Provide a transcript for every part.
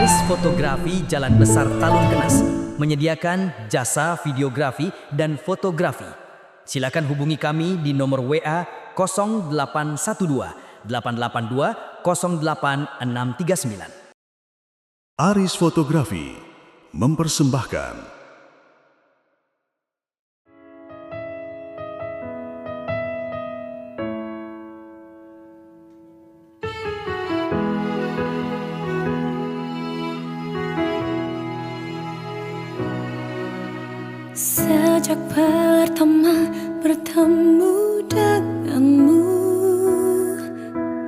Aris Fotografi Jalan Besar Talun Kenas menyediakan jasa videografi dan fotografi. Silakan hubungi kami di nomor WA 0812 882 08639. Aris Fotografi mempersembahkan sejak pertama bertemu denganmu,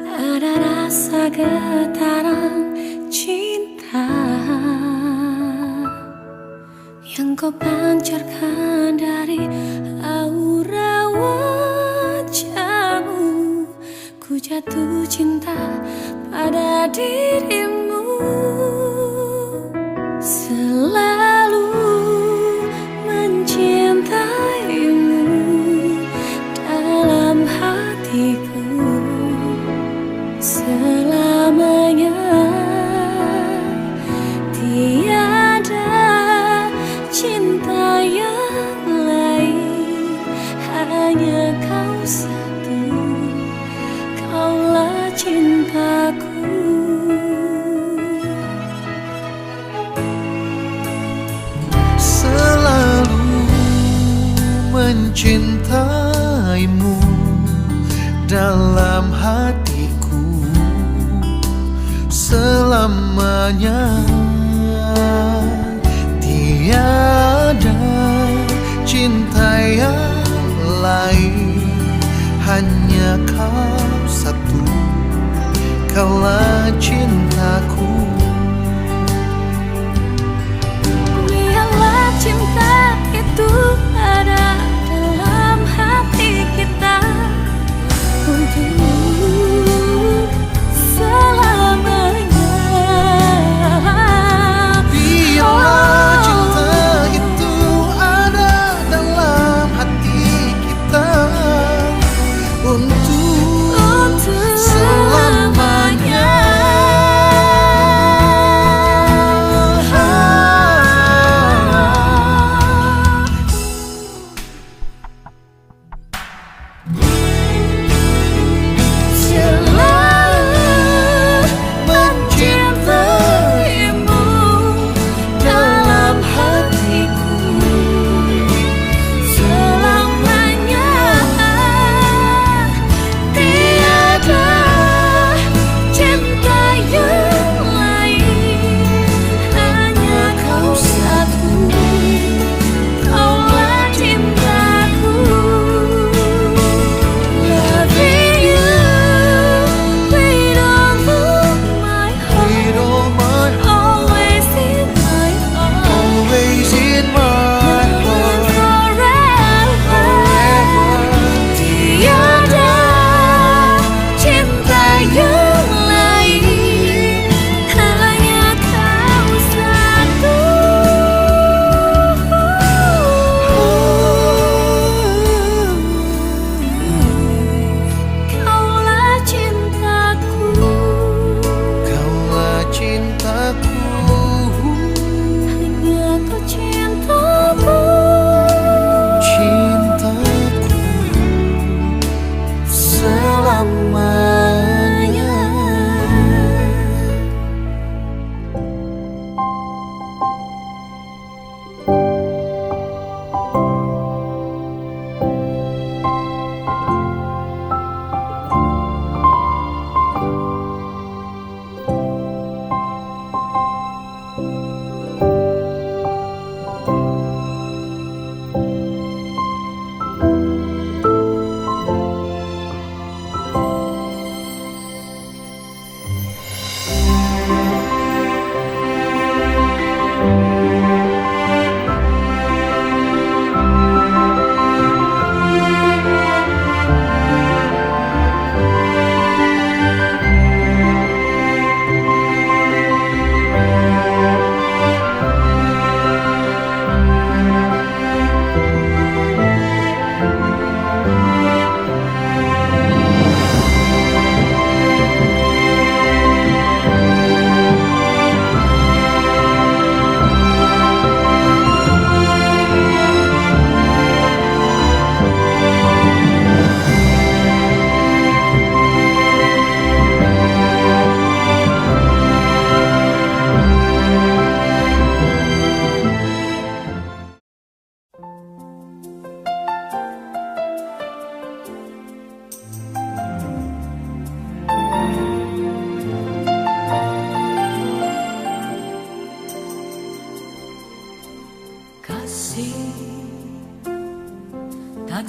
ada rasa getaran cinta yang kau pancarkan dari aura wajahmu. Ku jatuh cinta pada dirimu, selalu mencintaimu dalam hatiku selamanya. Tiada cinta yang lain, hanya kau satu, kaulah cintaku. Mencintaimu dalam hatiku selamanya. Tiada cinta yang lain, hanya kau satu, kaulah cintaku. Biarlah cinta itu ada dalam hati kita untuk selamanya. Biarlah cinta itu ada dalam hati kita untuk selamanya.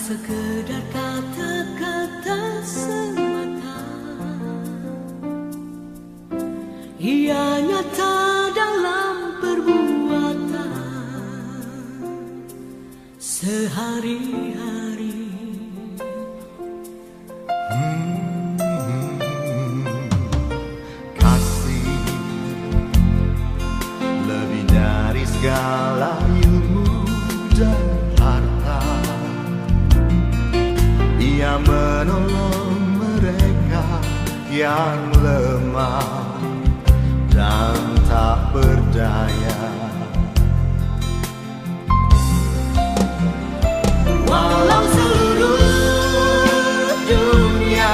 sekedar kata-kata semata. Ia nyata dalam perbuatan sehari-hari. Kasih lebih dari segala ilmu dan harta. Ia menolong mereka yang lemah dan tak berdaya. Walau seluruh dunia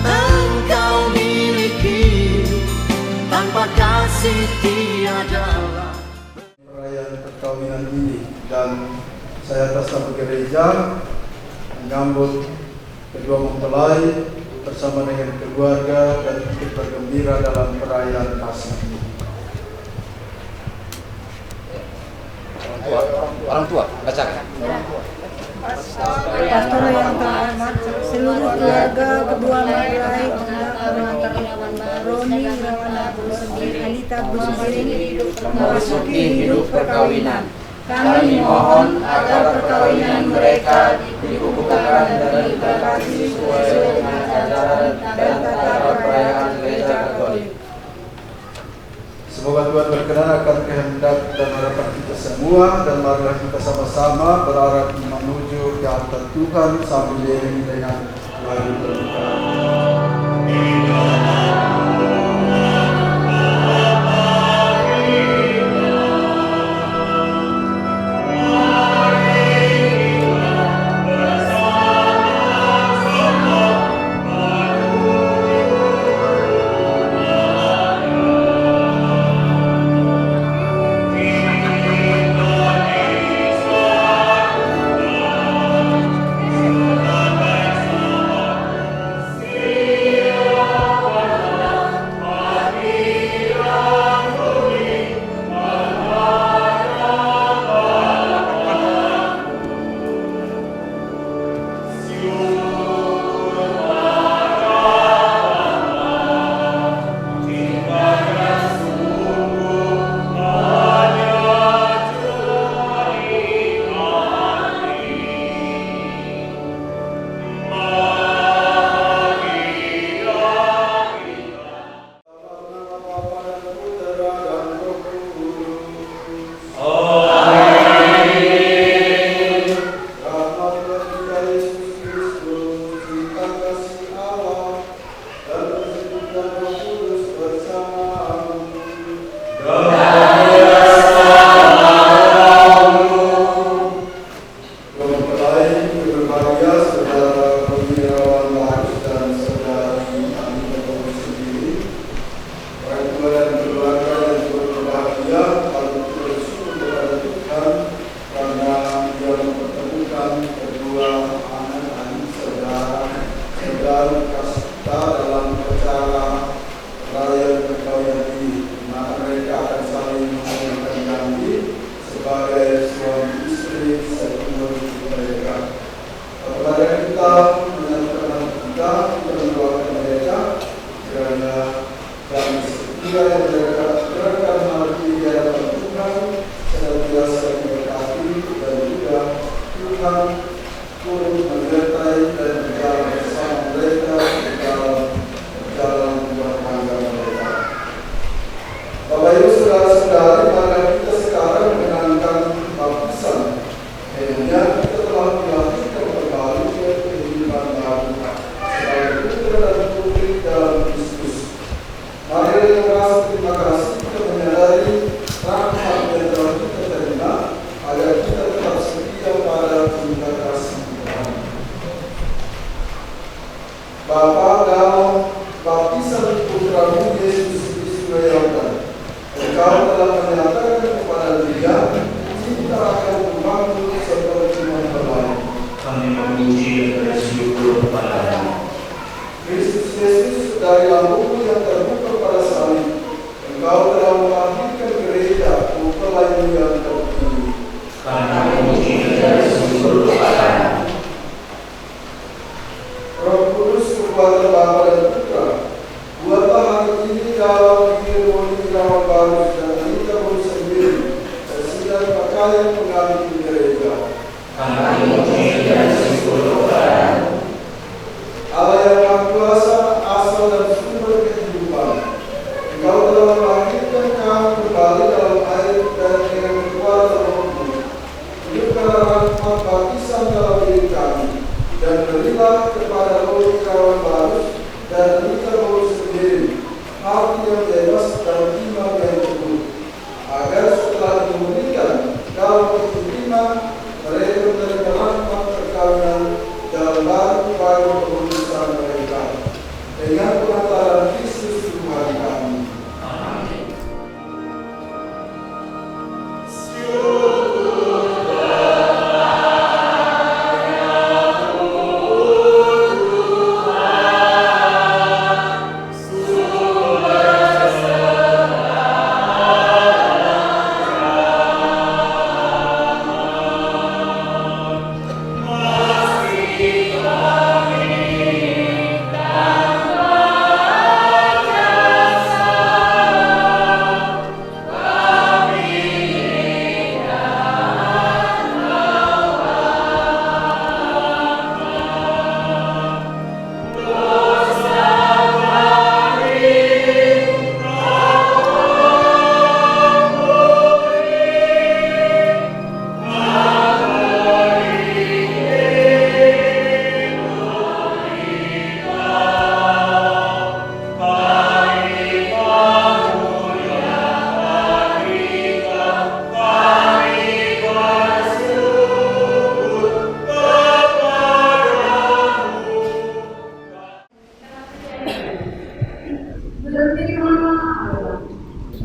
engkau miliki, tanpa kasih tiadalah. Perayaan perkawinan ini, dan saya atas nama gereja menyambut kedua mempelai bersama dengan keluarga dan ikut bergembira dalam perayaan kasih ini. Orang tua, bacakan. Pastor yang terhormat, seluruh keluarga kedua mempelai pengantar Roni Irawan Anita Busugiring memasuki hidup perkawinan. Kami mohon agar perkawinan mereka dikukuhkan dan diberkati sesuai dengan ajaran dan tata perayaan Gereja Katolik. Semoga Tuhan berkenan akan kehendak dan harapan kita semua, dan marilah kita sama-sama berarah menuju ke altar Tuhan sambil diiringi dengan lagu terbuka. air pengganti gereja. Allah yang Maha Kuasa, asal dan sumber kehidupan, Engkau telah melahirkan kami kembali dalam air dan dengan kekuatan Roh Kudus. Hidupkanlah rahmat baptisan dalam diri kami, dan berilah kepada roh irawan baru dan kita roh sendiri, hati yang bebas dan iman yang teguh, agar setelah diberikan dalam keintiman mereka menerima rahmat perkawinan dalam baru keputusan mereka dengan pengantaran Kristus Tuhan kami.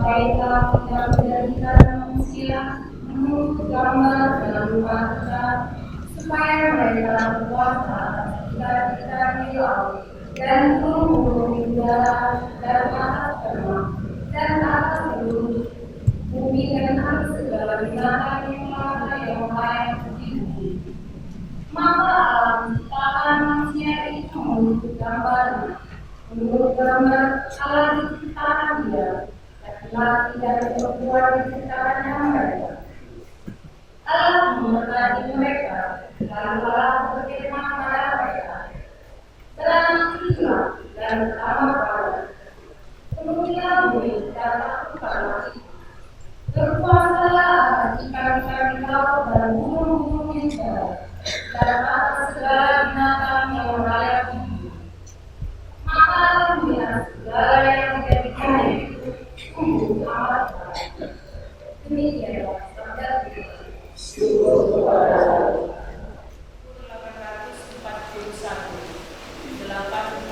baiklah yang menjadikan manusia menurut gambar dan rupa kita, supaya mereka berkuasa atas kita di laut dan burung-burung di udara dan atas ternak dan atas seluruh bumi dan atas segala binatang yang lain di bumi. Maka Allah menciptakan manusia itu menurut gambar Allah diciptakan dia, laki-laki dan perempuan diciptakannya mereka. Allah memberkati mereka, lalu Allah berfirman kepada mereka, berangkatlah dan bertambah, penuhilah bumi dan takutkanlah, berkuasalah atas ikan-ikan di laut dan burung-burung di udara, dan atas segala binatang yang merayap di bumi. Maka Allah melihat segala yang dijadikannya itu sungguh amat baik. Demikianlah sabda Tuhan. Syukur kepada Allah. 841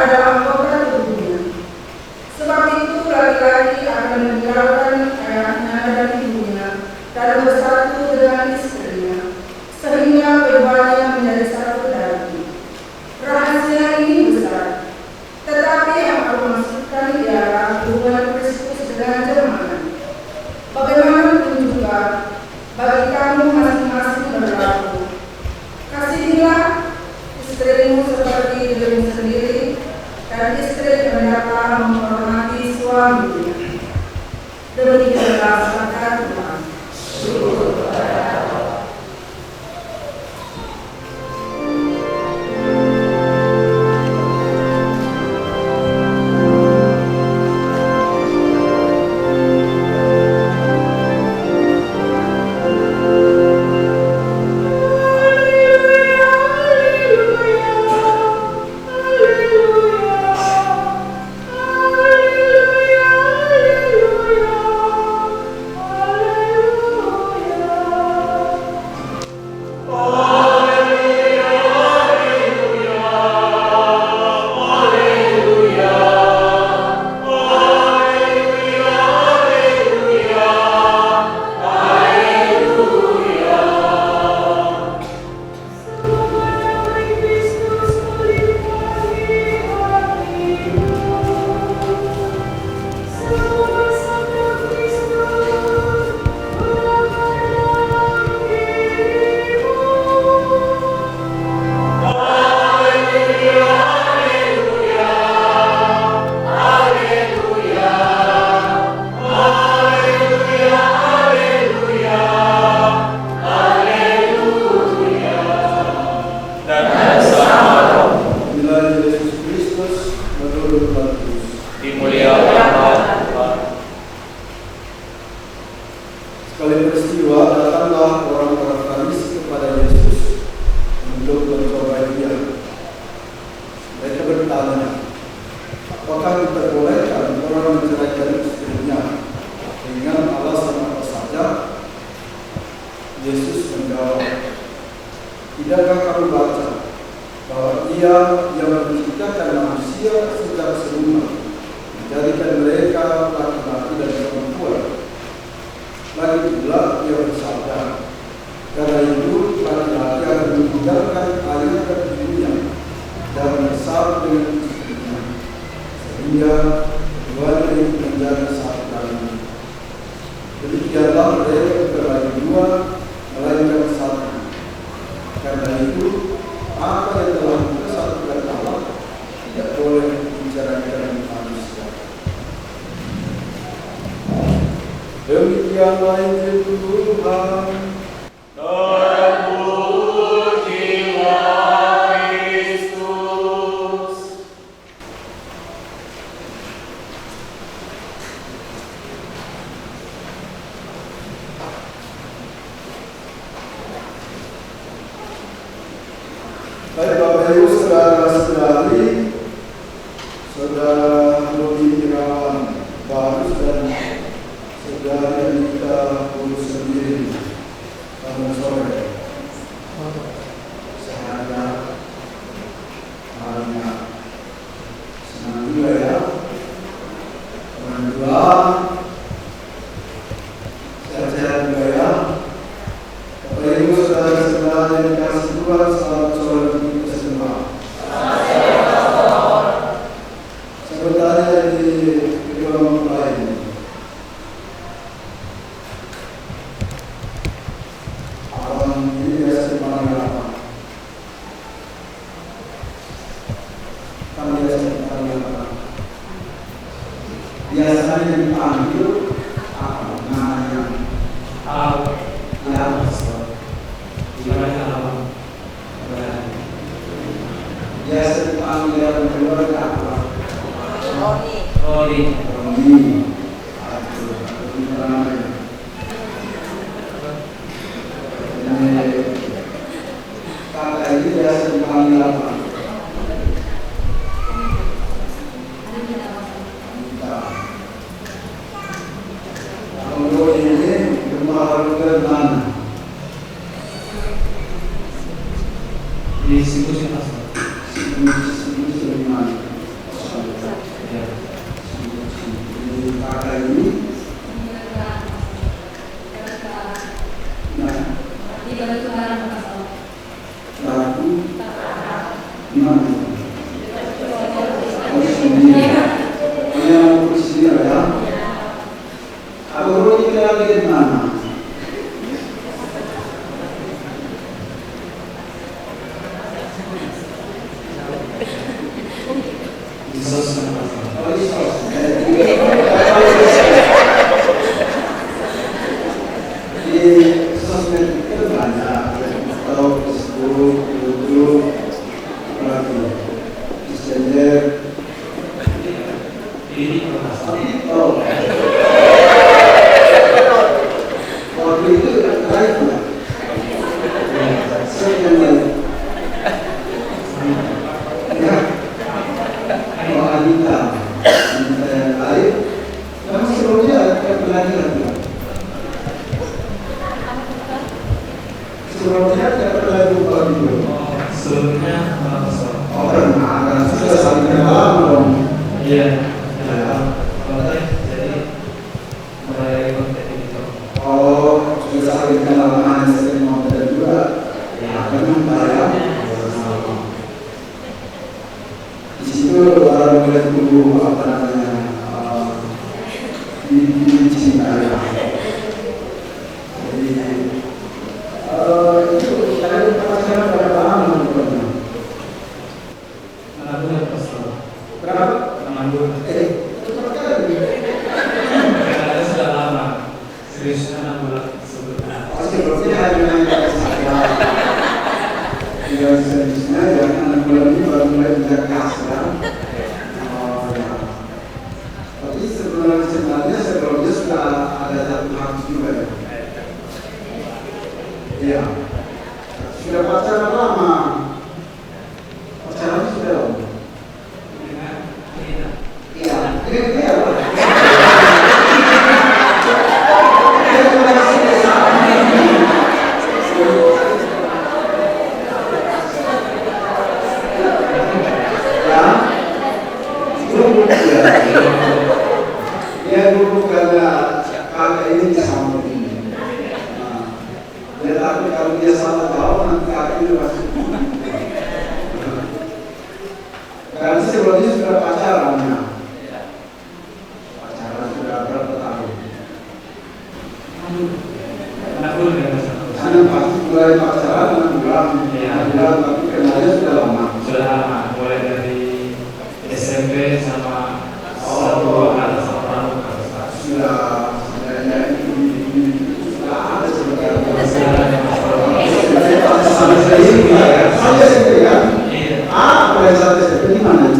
adalah anggota tubuhnya. Sebab itu laki-laki akan meninggalkan ayahnya dan ibunya dan bersatu dengan istrinya, sehingga keduanya menjadi satu daging. Rahasia ini besar, tetapi yang aku maksudkan ialah hubungan Kristus dengan jemaat. Bagaimanapun juga, bagi kamu masing-masing berlaku. Kasihilah istrimu seperti dirimu sendiri, dan istri hendaklah menghormati suaminya. Demikianlah kata Tuhan. Sekali peristiwa datanglah orang-orang Farisi kepada Yesus untuk mencobai Dia. Mereka bertanya, apakah diperbolehkan orang menceraikan istrinya dengan alasan apa saja? Yesus menjawab, tidakkah kamu baca bahwa Ia yang menciptakan manusia secara serupa, menjadikan mereka laki-laki dan perempuan. Lagi pula Ia bersabda, karena itu laki-laki akan meninggalkan ayah dan ibunya dan bersatu dengan istrinya, sehingga keduanya menjadi satu daging. Demikianlah mereka bukan lagi dua, melainkan satu. Karena itu apa yang telah disatukan Allah tidak boleh diceraikan manusia. Demikianlah Injil Tuhan. Terpujilah Kristus. Baik Bapak Ibu saudara-saudari, Saudara Rodi Irawan Barus dan Saudara Anita Pulus sendiri, selamat sore. Saya hanya senang juga ya, alhamdulillah, sehat-sehat juga ya. Bapak Ibu saudara-saudara yang dikasih Tuhan, selamat sore untuk kita semua. Saya bertanya di kedua mempelai ini, abang ini biasa dipanggil apa? Kan biasa dipanggil apa? Biasanya dipanggil apa? Namanya yang biasa dipanggil keluarga apa? Rodi. Kakak ini biasa dipanggil apa? Anita. Kalau ini rumah keluarga mana? Di situ sih Mas. Situ mana? Oh, di sos. Di sosmed itu banyak. Atau Facebook, YouTube, apalagi Messenger. Oh. Waktu itu live nggak? Saya yang live. Ya. Oh, Anita yang live. Kamu sebelumnya ada pelajaran nggak? Sebelumnya ada pelajaran dulu. Sebelumnya Oh, pernah. Karena sudah saling kenal dong. iya, jadi mulai konten itu. Oh, sudah saling kenal mana sering mau beda juga. Kenapa ya? Di situ baru mulai tumbuh apa namanya di cinta ya. Jadi itu kalian pacaran berapa lama pernah? Anak bulan pastor. Berapa? 6 bulan. Karena sudah lama. Seriusnya 6 bulan sebelumnya. Pasti berarti hanya saya. Tidak seriusnya jangan 6 bulan ini baru mulai belajar kasar. Oh ya. Tapi sebenarnya sebelumnya sudah ada satu harus juga ya. Iya. Sudah pacaran lama. Pacaran sudah lama. Iya. Ini apa? Dia dulu karena kakak ini sama ini. Dia takut kalau dia salah tahu nanti kakak ini masuk. Karena sebelumnya sudah pacaran ya. Pacaran sudah berapa tahun? 6 bulan ya pastor. Karena pasti mulai pacaran 6 bulan. 6 bulan tapi kenalnya sudah lama. Sudah lama, mulai dari SMP sama satu atas orang. Sudah sebenarnya ini sudah ada sebenarnya. Sampai SMP kan? Iya. Mulai sampai SMP di mana?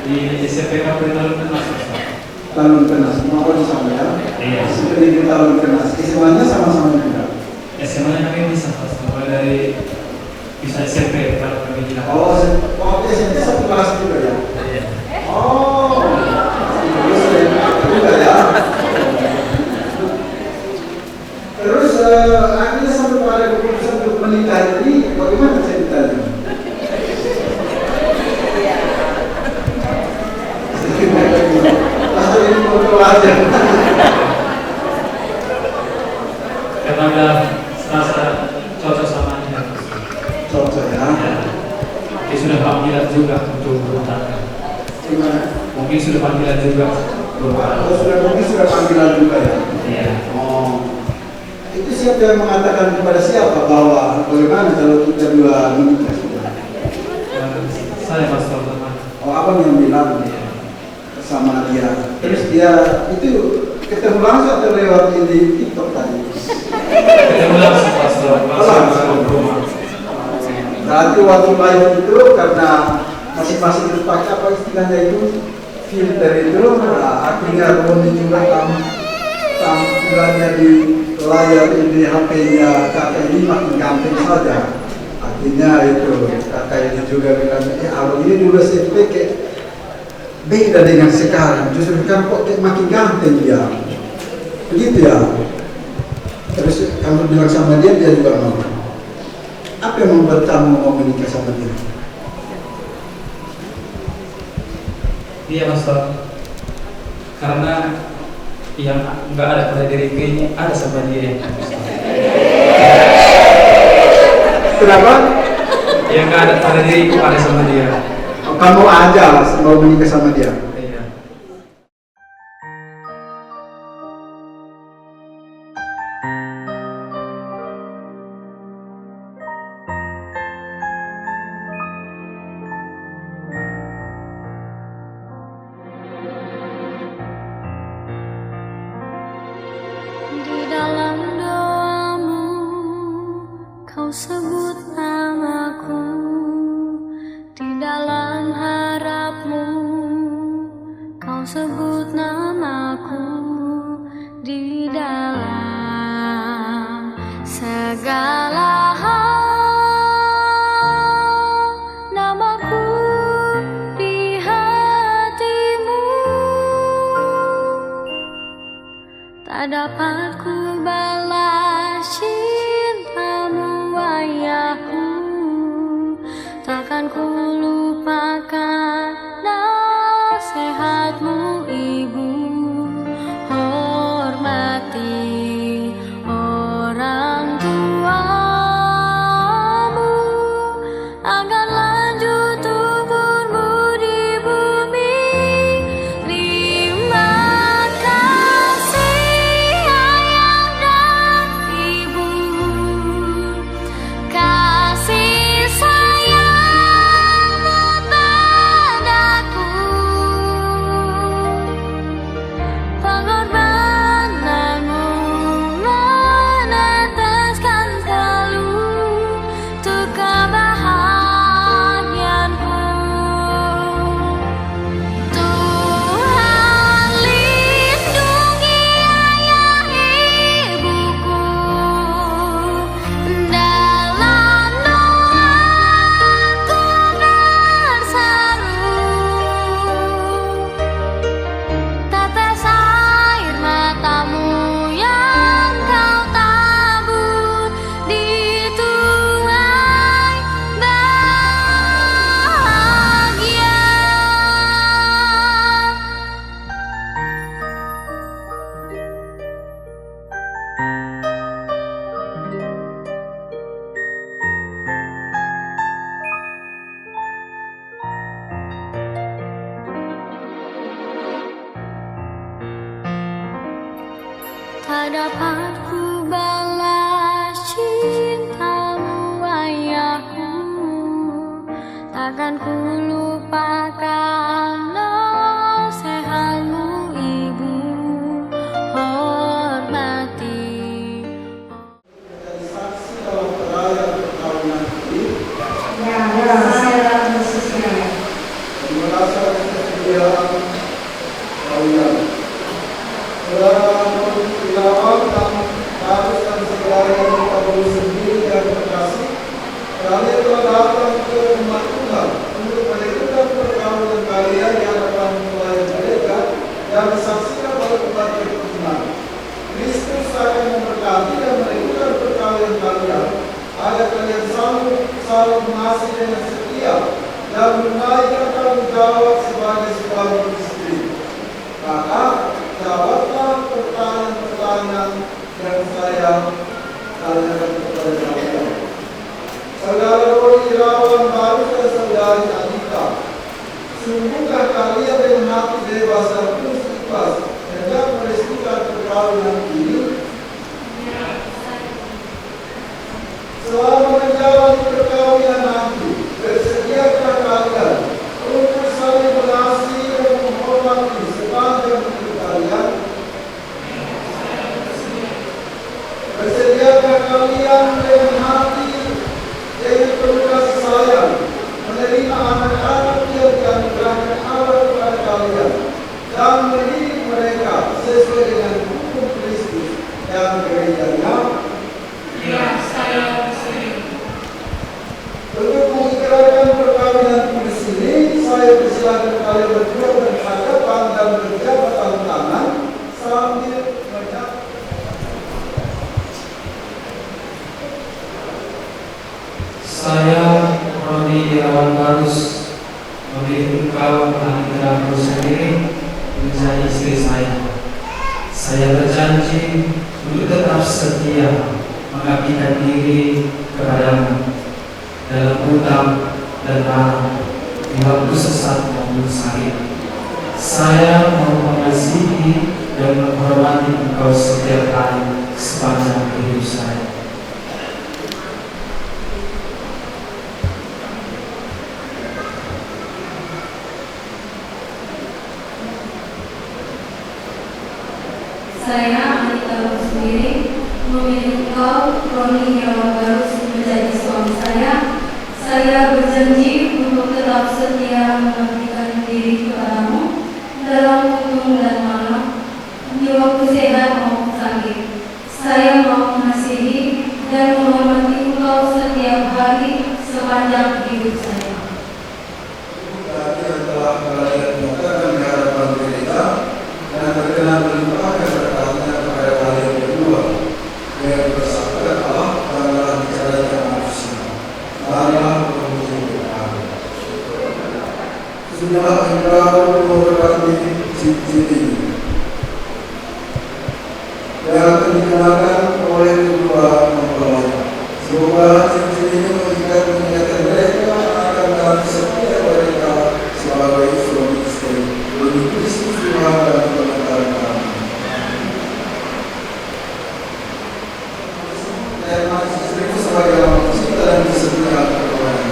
Di SMP Kabupaten Talun Penas. Talun Penas, mau di sana ya? Iya. Seperti di Talun Penas. SMA-nya sama-sama juga. SMA-nya kami bisa pastor, mulai dari bisa SMP kalau kami bilang. Oh, waktu SMP satu kelas juga ya? Iya. Oh, terus juga ya. Terus akhirnya sampai pada keputusan untuk menikah ini bagaimana ceritanya? Pastor ini mau aja. Karena udah serasa cocok sama dia. Cocok ya. Dia sudah panggilan juga untuk berhutang. Gimana? Mungkin sudah panggilan juga berhutang. Oh, mungkin sudah panggilan juga ya? Iya. Oh, itu siapa yang mengatakan kepada siapa bahwa bagaimana kalau kita dua menikah? Saya pastor teman. Oh, abang yang bilang sama dia. Terus dia itu ketemu langsung atau lewat di TikTok tadi? Ketemu langsung pastor, langsung rumah. Berarti waktu live itu karena masing-masing terpakai apa istilahnya itu filter itu, akhirnya Roni juga tampilannya di layar ini HP-nya kakak ini makin ganteng saja. Akhirnya itu kakak ini juga bilang, abang ini dulu SMP kayak beda dengan sekarang, justru kan kok kayak makin ganteng dia. Begitu ya. Terus kamu bilang sama dia, dia juga mau. Apa yang membuat kamu mau menikah sama dia? Iya pastor. Karena yang nggak ada pada diri ini ada sama dia. Kenapa? Yang nggak ada pada diriku ada sama dia. Kamu aja mau menikah sama dia. Iya. sebut namaku di dalam segala hal, namaku di hatimu. Tak dapat ku balas cintamu ayahku, takkan ku lupakan nasihatmu ibu. Hormati orang tuamu agar lanjut umurmu di bumi. Terima kasih ayah dan ibu, kasih sayangmu padaku, pengorbananmu meneteskan selalu untuk kebahagiaanku. Tuhan lindungi ayah ibuku, dalam doaku berseru, tetes air matamu yang kau tabur di tuai bahagia. Tak dapat ku balas cintamu ayahku, takkan ku lupakan nasihatmu ibu. Hormati. Menjadi saksi dalam perayaan perkawinan ini. Ya, saya khususnya. Merasa kesediaan kawinan. Saudara Ilawan dan harus dan saudara yang dikabul sendiri yang terkasih, kalian telah datang ke rumah Tuhan untuk menentukan perkawinan kalian di hadapan pelayan mereka dan disaksikan oleh umat Tuhan. Kristus akan memberkati dan menentukan perkawinan kalian agar kalian saling mengasihi dengan setia dan menunaikan tanggung jawab sebagai suami istri. Maka jawablah pertanyaan-pertanyaan yang saya tanyakan kepada kalian. Saudara Roni Irawan baru dan saudari Anita, sungguhkah kalian dengan hati bebas dan penuh ikhlas hendak merestukan perkawinan ini? Selama menjalani perkawinan nanti, bersediakah kalian untuk saling mengasihi dan menghormati sepanjang hidup kalian? Bersediakah kalian dengan hati dengan penuh kasih sayang menerima anak-anak yang dianugerahkan Allah kepada kalian dan mendidik mereka sesuai dengan hukum Kristus dan gerejanya? Ya, saya bersedia. Untuk mengikrarkan perkawinan di sini, saya persilakan kalian berdua berhadapan dan berjabat tangan sambil menyaksikan. Saya Roni Irawan Barus memilih engkau Anita sendiri menjadi istri saya. Saya berjanji untuk tetap setia mengabdikan diri kepadamu dalam hutang dan harap di waktu sesat maupun sakit. Saya mau mengasihi dan menghormati engkau setiap hari sepanjang hidup saya. Saya Anita sendiri memilih engkau Roni Irawan Barus menjadi suami saya. Saya berjanji untuk tetap setia mengabdikan diri kepadamu dalam Sudahlah engkau memberkati cincin ini yang akan dikenakan oleh kedua mempelai. Semoga cincin ini mengingatkan mereka akan kasih setia mereka sebagai suami istri demi Kristus Tuhan dan Tuhan kami. Dan masih istriku sebagai orang cinta dan kesetiaan kepada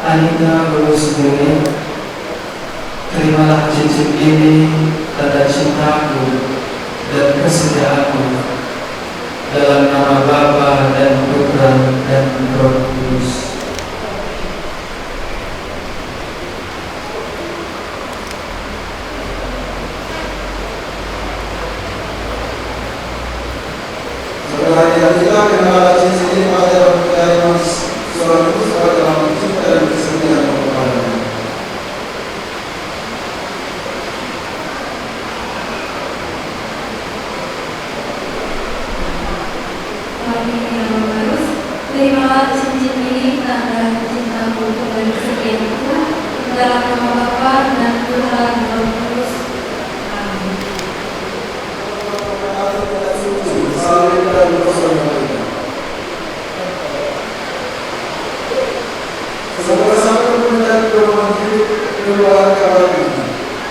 Anita Guru Sendiri, terimalah cincin ini tanda cintaku dan kesetiaanku dalam nama Bapa dan Putra dan Roh Kudus. Saudara kita kenal cincin ini pada percaya Mas suamiku sebagai orang cinta dan kesetiaan kepadanya. Kami yang harus terimalah cincin ini tanda cintaku dan kesetiaanku dalam nama Bapa dan Putra dan Roh Kudus. Amin. Saling dan bersama kita. Semoga sampai menjadi dorongan hidup keluarga ini.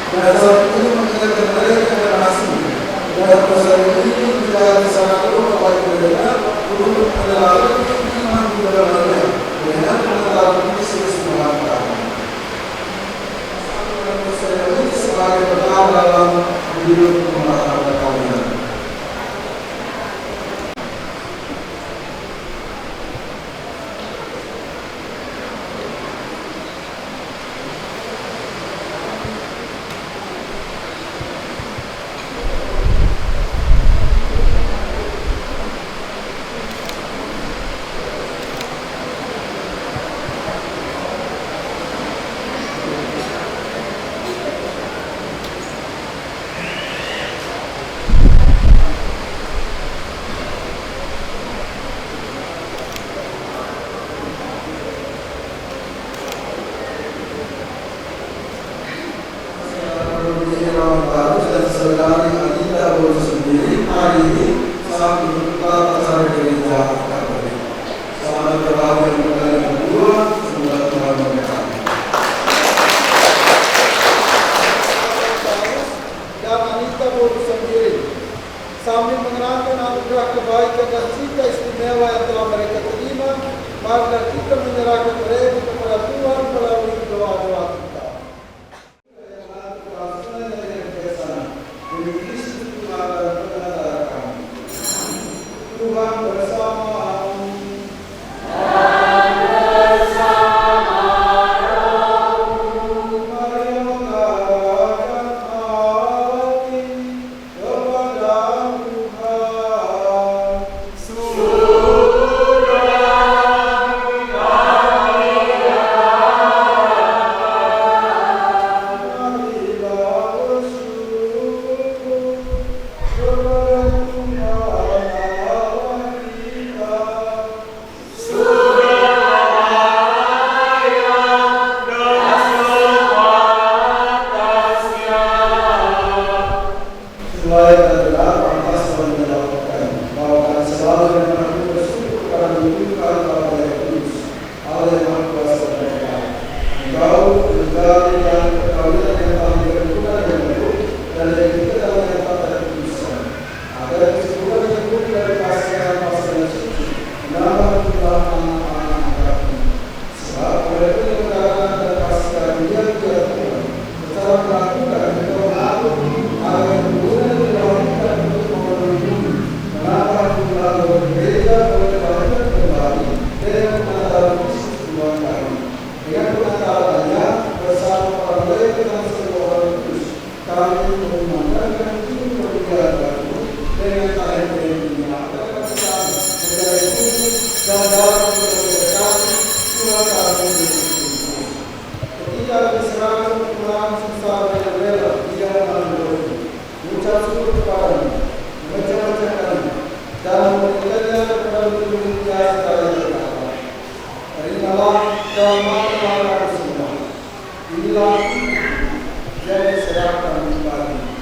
Dan saat ini mengingatkan mereka dan asing. Dan pesan ini menjadi sangat luar bagi mereka untuk meneladani iman di dalamnya dengan meneladani Kristus Tuhan kami. Dan pesan ini sebagai bekal dalam hidup rumah tangga kalian. Dan saudari Anita Guru Sendiri hari ini saat berbuka acara gereja Katolik. Selamat berbahagia yang kedua, semoga Tuhan memberkati. Dan Anita Guru Sendiri sambil mengenangkan anugerah kebaikan dan cinta istimewa yang telah mereka terima, maka kita menyerahkan mereka kepada Tuhan melalui doa-doa kita. Tuhan bersamamu. Dan bersama rohmu. Mari mengadakan hati kepada Tuhan. Marilah bersyukur kepada Tuhan Allah kita. dan dalam kemerdekaan Tuhan kami Yesus Kristus. Ketika diserahkan Tuhan sisa dan rela dia menanggung, mengucap syukur kepada-Mu, membaca-bacakan dan memberikannya kepada dunia sekali berkata, terimalah dan maafkanlah semua. Inilah yang diserahkan kembali.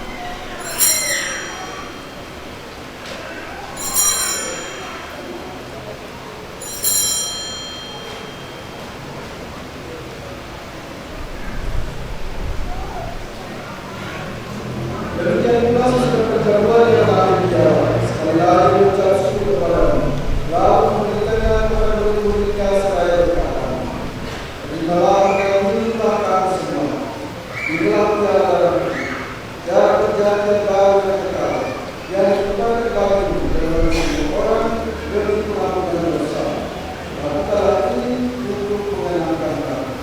Demikian pula sesudah perjamuan yang telah berjalan, sekali lagi mengucap syukur kepada-Mu, lalu memberikannya kepada dunia sekali berkata, terimalah dan minumlah kamu semua. Inilah piala jarak perjanjian baru dan kekal yang diberikan kepadamu dalam semua orang demi pengampunan dosa. Lakukanlah ini untuk menyenangkan Kami.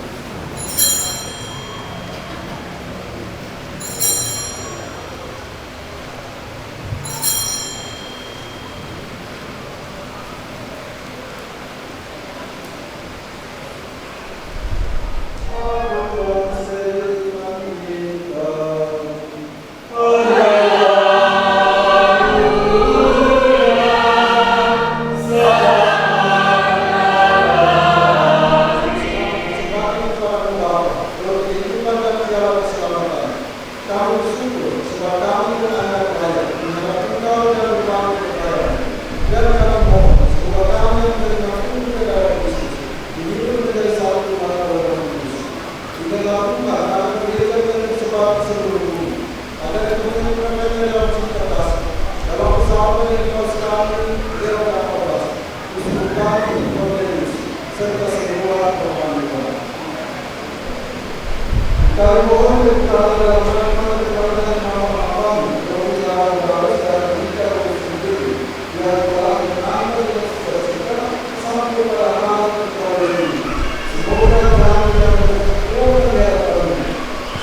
Kami mohon berkata dalam nama kepada nama Allah, kami telah berbalas dan kita sendiri yang telah menanggung dan sukacita sampai pada hal kepada ini. Semoga kami yang berkuasa kami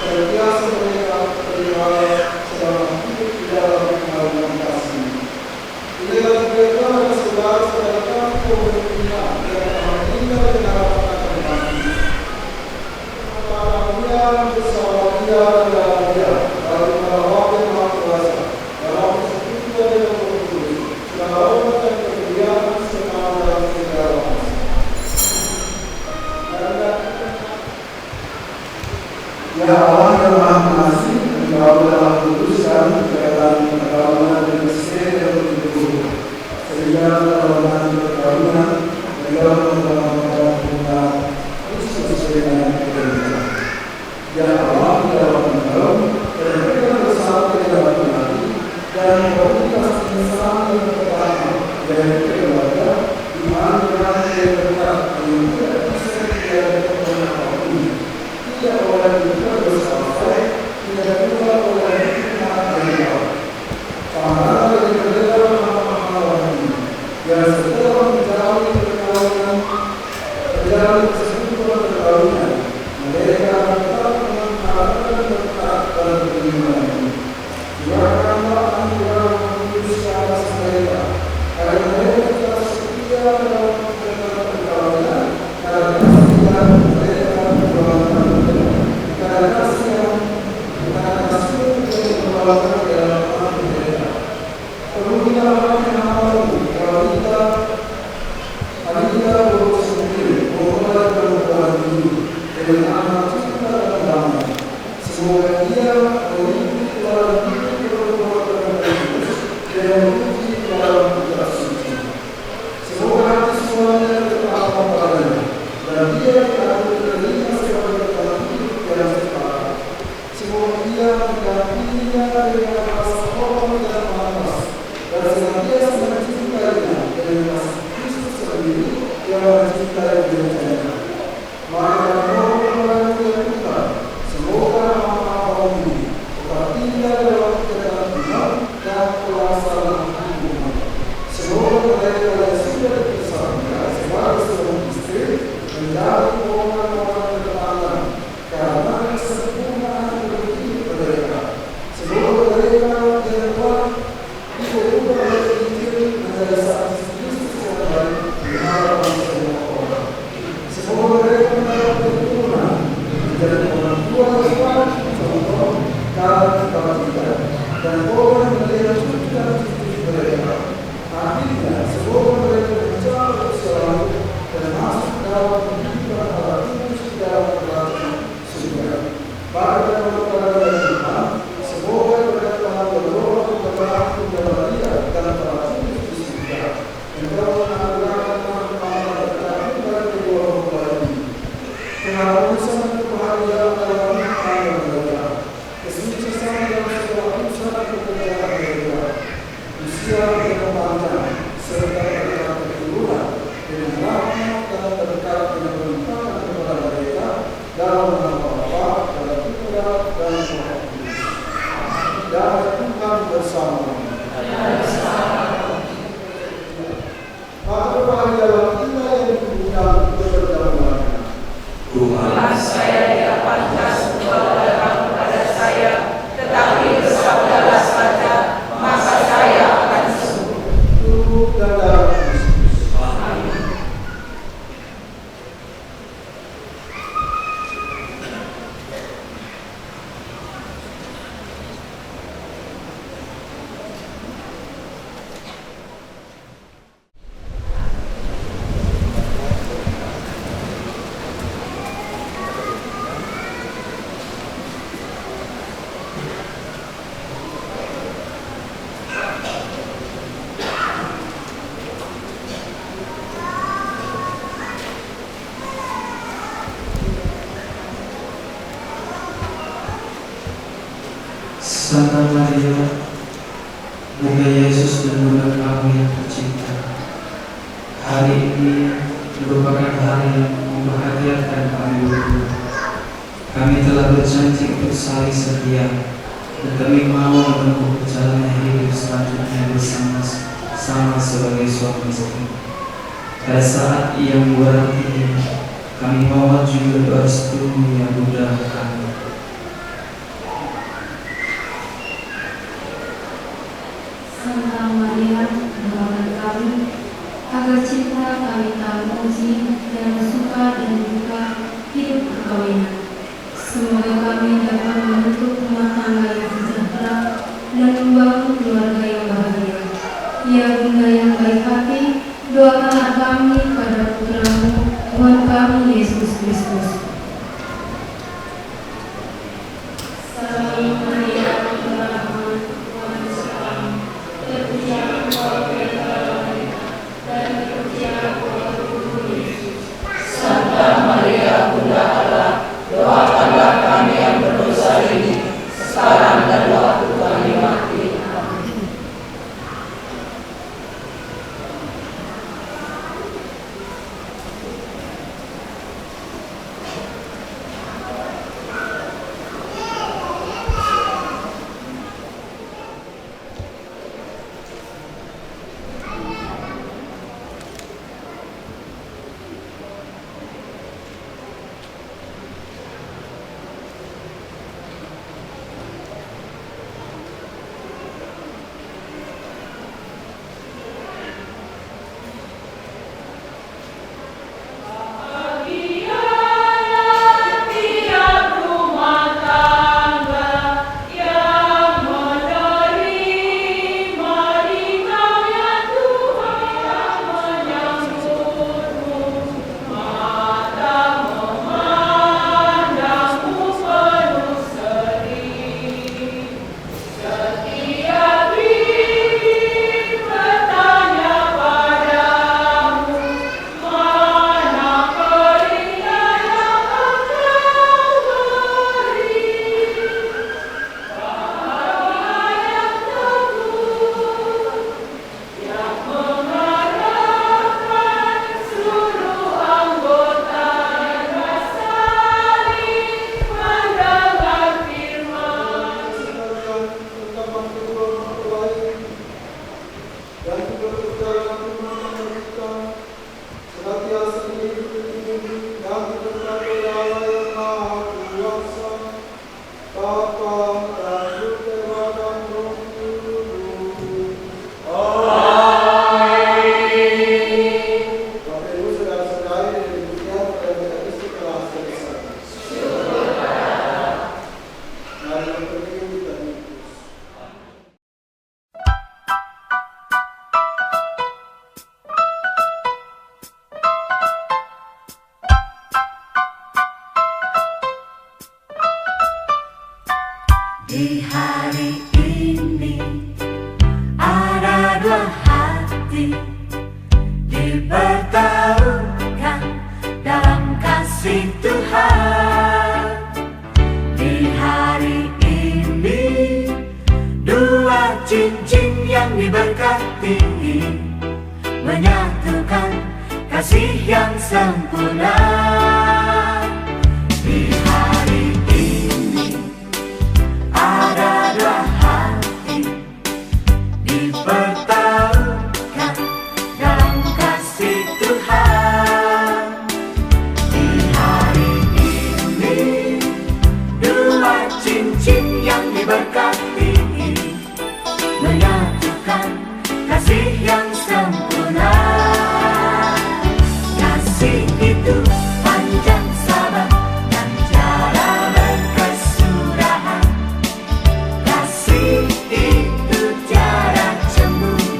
senantiasa mereka terlihat selama hidup di dalam kenalan kasih. Inilah mereka dan saudara-saudara kami pemerintah yang telah meninggal di dalam kami. Bersama dia dan dia, lalu Allah yang Maha Kuasa, dalam persekutuan yang berkudus, segala hormat dan kemuliaan sekarang dalam segala masa. Ya Allah yang Maha Pengasih, Engkau telah putuskan ikatan perkawinan dan kesetiaan yang berkumpul, sehingga perkawinan perkawinan dalam perkawinan Kristus sesuai dengan kebenaran. Ya Allah, dalam dalam dan berikan bersama dalam hati dan komunitas kebesaran yang pertama yang keluarga iman dengan yang benar yang tidak bisa dilakukan ini tidak oleh kita bersama tidak pula oleh kita berdua. Pahala yang berdalam nama ini yang setelah menjalani perkawinan menjalani persekutuan perkawinan mereka silakanlah anugerah menguduskan mereka karena mereka telah setia dalam perkawinan karena setia mereka berjualan karena kasih yang berjualan dalam hati mereka. Penuhilah yang wanita berusaha sendiri memulai perempuan ini dengan anak cinta dan damai. Semoga dia mengikuti dalam hidup perbuatan Kristus dan menguji dalam kitab suci. Semoga hati semuanya tetap padanya dan dia akan terima sebagai dalam hidup yang sepakat. Semoga dia mendampinginya dengan rasa hormat dan malas dan senantiasa mencintainya dengan kasih Kristus sendiri yang mencintai dirinya. Maka mohon kita semoga amal ini tetap tinggal dalam ketenangan dan pelaksanaan hubungan. Semoga mereka yang sudah dipersatukan sebagai seorang istri menjadi orang-orang bertahan karena kesempurnaan hidup mereka. Semoga mereka yang telah diubah oleh Injil menjadi saksi Kristus yang baik di hadapan Engkau menganugerahkan kami dan kedua mempelai ini. Keharusan kebahagiaan dalam iman mereka, kesuksesan dalam segala usaha pekerjaan mereka, usia yang panjang serta berkat keturunan dengan rahmat dan berkat dengan limpahan kepada mereka dalam nama Bapa dan Putra dan Roh Kudus. Dan Tuhan bersama. Maka berbahagialah kita yang diberikan keberdamuannya. Tuhan saya didapatkan bahwa datang kepada saya, tetapi bersabdalah saja, maka saya akan sembuh. Tubuh dan darah Kristus. Amin. Santa Maria, Bunda Yesus dan Bunda kami yang tercinta, hari ini merupakan hari yang membahagiakan kami berdua. Kami telah berjanji untuk saling setia, dan kami mau menempuh perjalanan hidup selanjutnya bersama-sama sebagai suami istri. Pada saat ia membuat ini, kami mohon juga doa restumu ya Bunda kami. Santa Maria, doakan kami agar cinta kami tak uji dan suka dan duka hidup perkawinan. Semoga kami dapat membentuk rumah tangga yang sejahtera dan membangun keluarga yang bahagia. Ya Bunda yang baik hati, doakanlah kami pada Putramu, Tuhan kami Yesus Kristus. Salam Maria, Rahman, Tuhan sekalian. Terpujilah Engkau di antara wanita, dan terpujilah Engkau Tuhan Yesus. Santa Maria, Bunda Allah, doakanlah kami yang berdosa ini, sekarang dan waktu kami mati. Amin. Di hari ini ada dua hati dipertemukan dalam kasih Tuhan. Di hari ini dua cincin yang diberkati menyatukan kasih yang sempurna. Di hari ini ada dua hati dipertemukan dalam kasih Tuhan. Di hari ini dua cincin yang diberkati menyatukan kasih yang sempurna. Kasih itu panjang sabar dan cara berkesudahan. Kasih itu tiada cemburu.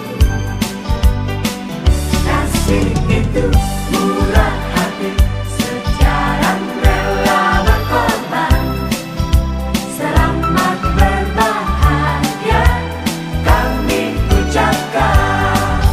Kasih itu murah hati, sejalan rela berkorban. Selamat berbahagia kami ucapkan.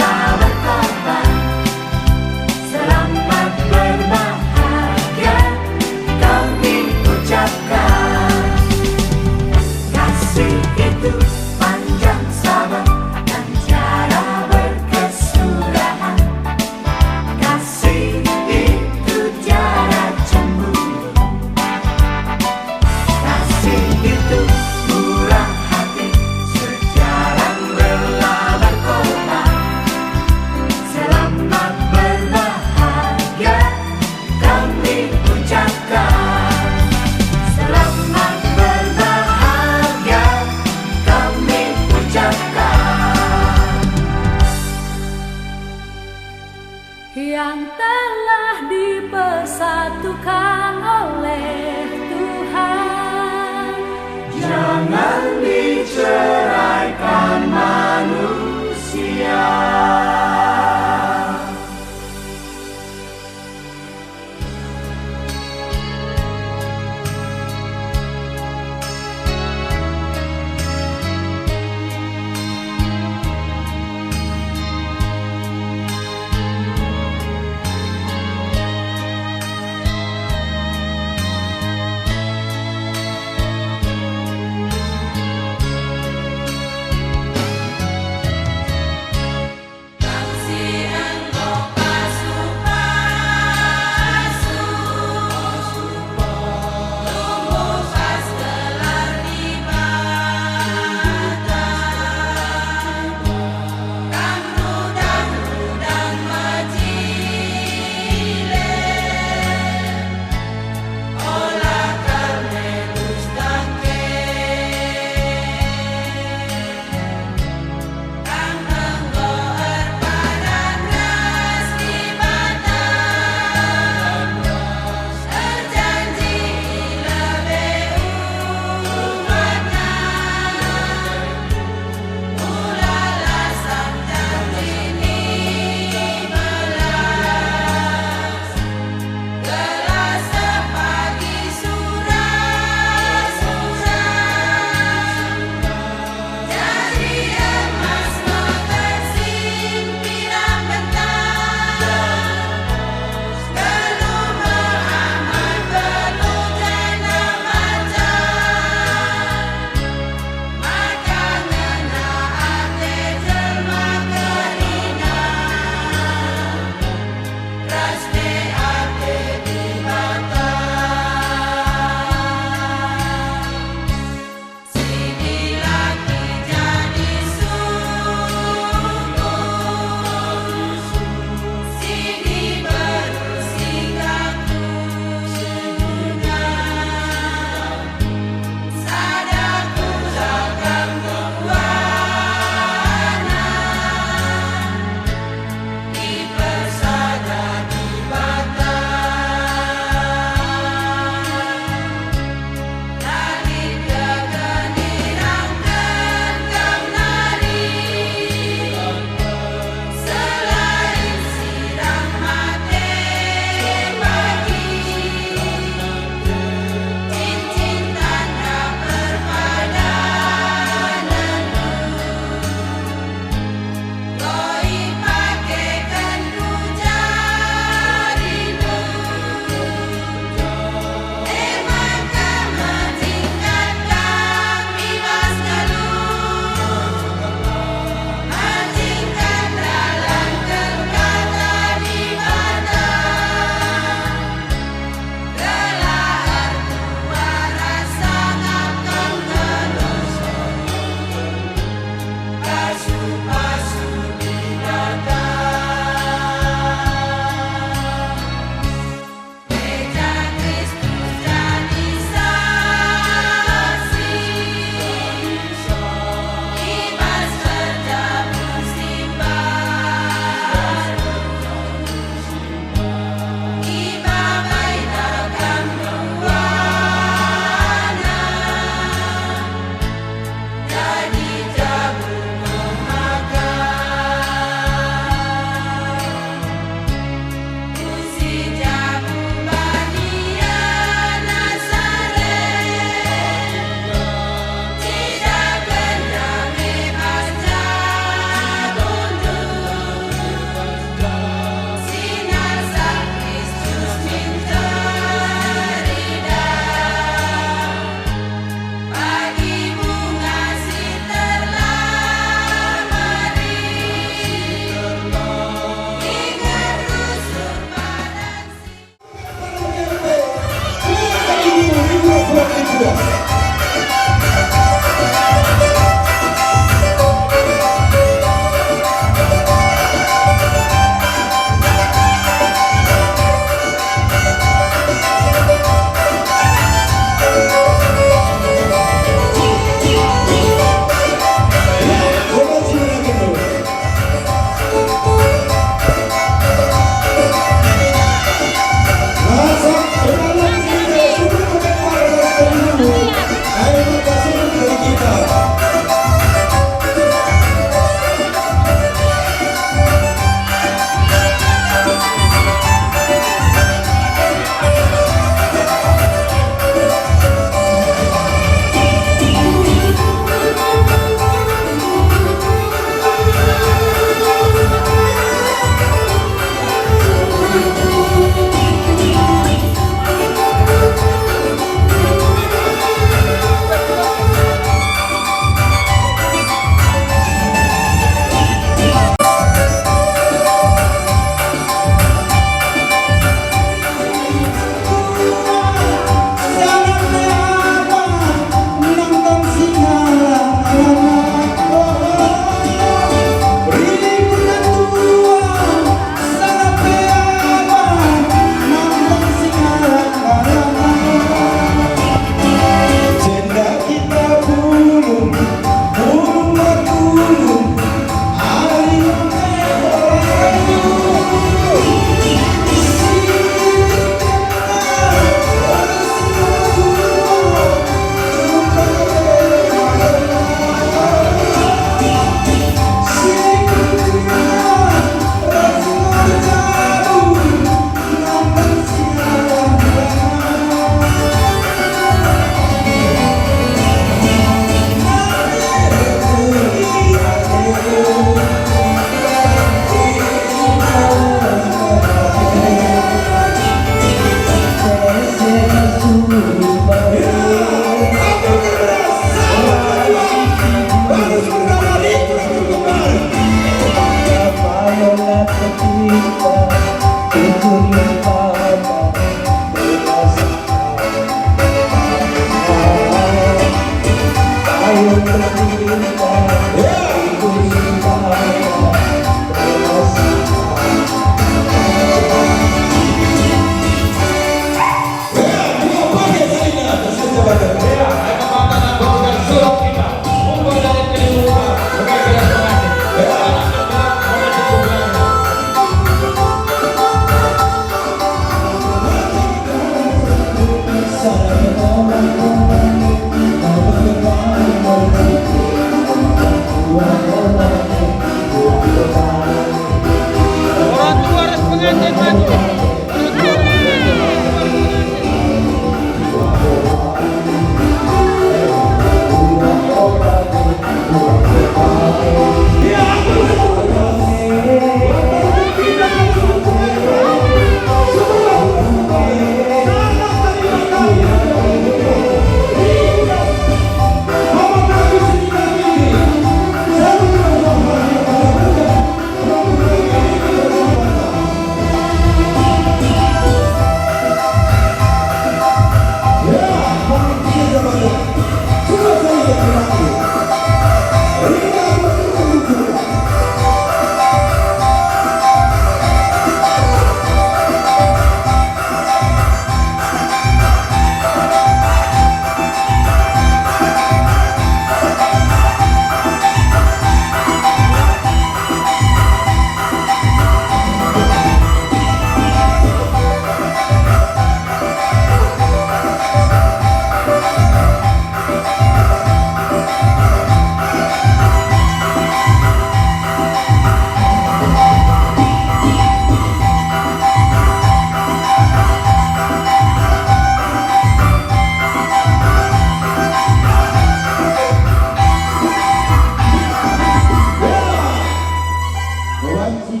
janji